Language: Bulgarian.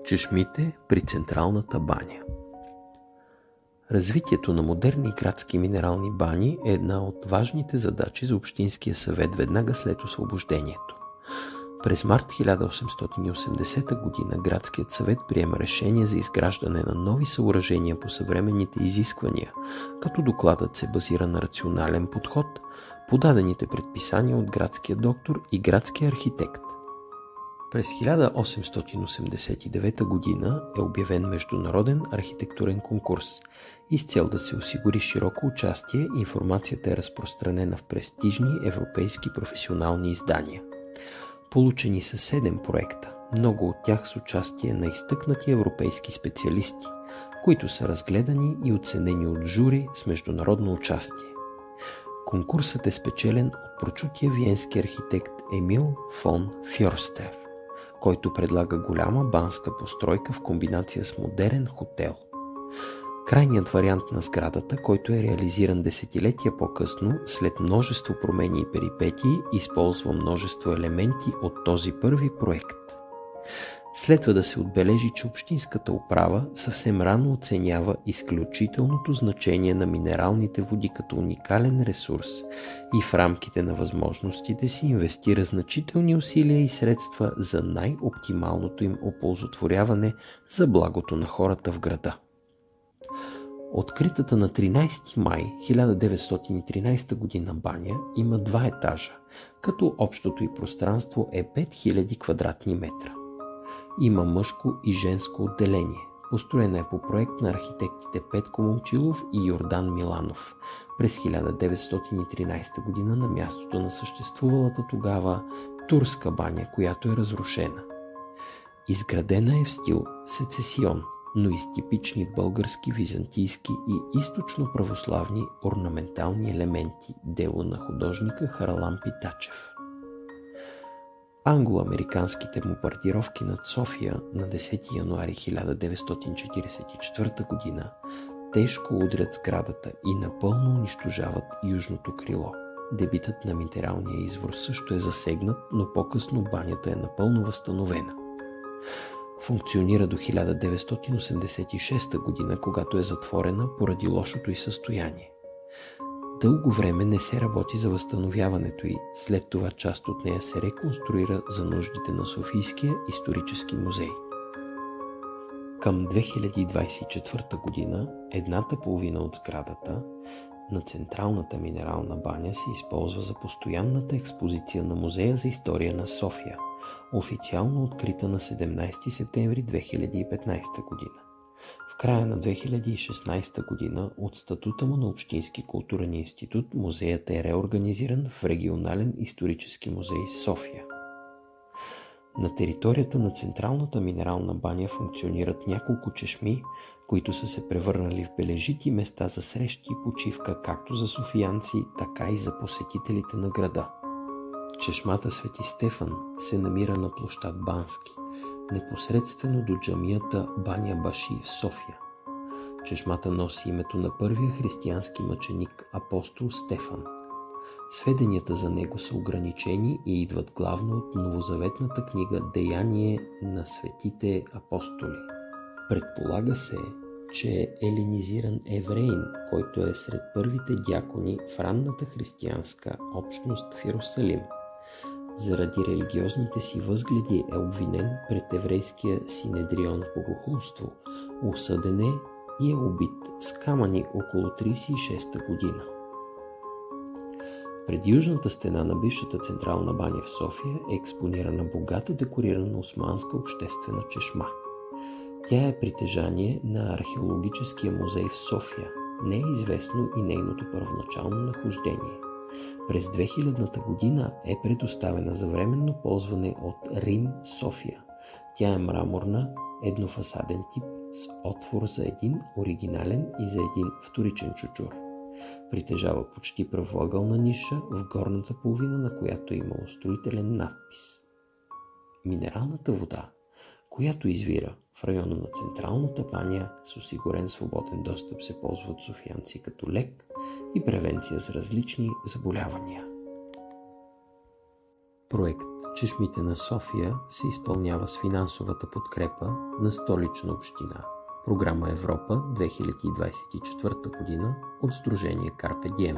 Чешмите при Централната баня. Развитието на модерни градски минерални бани е една от важните задачи за Общинския съвет веднага след освобождението. През март 1880 г. Градският съвет приема решение за изграждане на нови съоръжения по съвременните изисквания, като докладът се базира на рационален подход, подадените предписания от градския доктор и градския архитект. През 1889 г. е обявен международен архитектурен конкурс и с цел да се осигури широко участие, информацията е разпространена в престижни европейски професионални издания. Получени са 7 проекта, много от тях с участие на изтъкнати европейски специалисти, които са разгледани и оценени от жури с международно участие. Конкурсът е спечелен от прочутия виенски архитект Емил фон Фьорстер, който предлага голяма банска постройка в комбинация с модерен хотел. Крайният вариант на сградата, който е реализиран десетилетия по-късно, след множество промени и перипетии, използва множество елементи от този първи проект. Следва да се отбележи, че общинската управа съвсем рано оценява изключителното значение на минералните води като уникален ресурс и в рамките на възможностите си инвестира значителни усилия и средства за най-оптималното им оползотворяване за благото на хората в града. Откритата на 13 май 1913 г. баня има 2 етажа, като общото й пространство е 5000 квадратни метра. Има мъжко и женско отделение. Построена е по проект на архитектите Петко Момчилов и Йордан Миланов през 1913 г. на мястото на съществувалата тогава турска баня, която е разрушена. Изградена е в стил сецесион, но и с типични български, византийски и източно-православни орнаментални елементи, дело на художника Харалам Питачев. Англо-американските бомбардировки над София на 10 януари 1944 г. тежко удрят сградата и напълно унищожават южното крило. Дебитът на минералния извор също е засегнат, но по-късно банята е напълно възстановена. Функционира до 1986 г., когато е затворена поради лошото й състояние. Дълго време не се работи за възстановяването й, след това част от нея се реконструира за нуждите на Софийския исторически музей. Към 2024 г. едната половина от сградата на Централната минерална баня се използва за постоянната експозиция на Музея за история на София, официално открита на 17 септември 2015 г. В края на 2016 г. от статута му на Общински културен институт музеят е реорганизиран в Регионален исторически музей София. На територията на Централната минерална баня функционират няколко чешми, които са се превърнали в бележити места за срещи и почивка както за софиянци, така и за посетителите на града. Чешмата Свети Стефан се намира на площад Бански, непосредствено до джамията Баня Баши в София. Чешмата носи името на първия християнски мъченик апостол Стефан. Сведенията за него са ограничени и идват главно от новозаветната книга Деяние на светите апостоли. Предполага се, че е елинизиран евреин, който е сред първите дякони в ранната християнска общност в Йерусалим. Заради религиозните си възгледи е обвинен пред еврейския синедрион в богохулство, осъден е и е убит с камъни около 36-та година. Пред южната стена на бившата Централна баня в София е експонирана богата декорирана османска обществена чешма. Тя е притежание на Археологическия музей в София. Не е известно и нейното първоначално нахождение. През 2000-та година е предоставена за временно ползване от Рим София. Тя е мраморна, еднофасаден тип с отвор за един оригинален и за един вторичен чучур. Притежава почти правоъгълна ниша, в горната половина на която е имало строителен надпис. Минералната вода, която извира в района на Централната баня с осигурен свободен достъп, се ползва от софиянци като лек и превенция за различни заболявания. Проект Чешмите на София се изпълнява с финансовата подкрепа на Столична община. Програма Европа 2024 година от Сдружение Карпе Дием.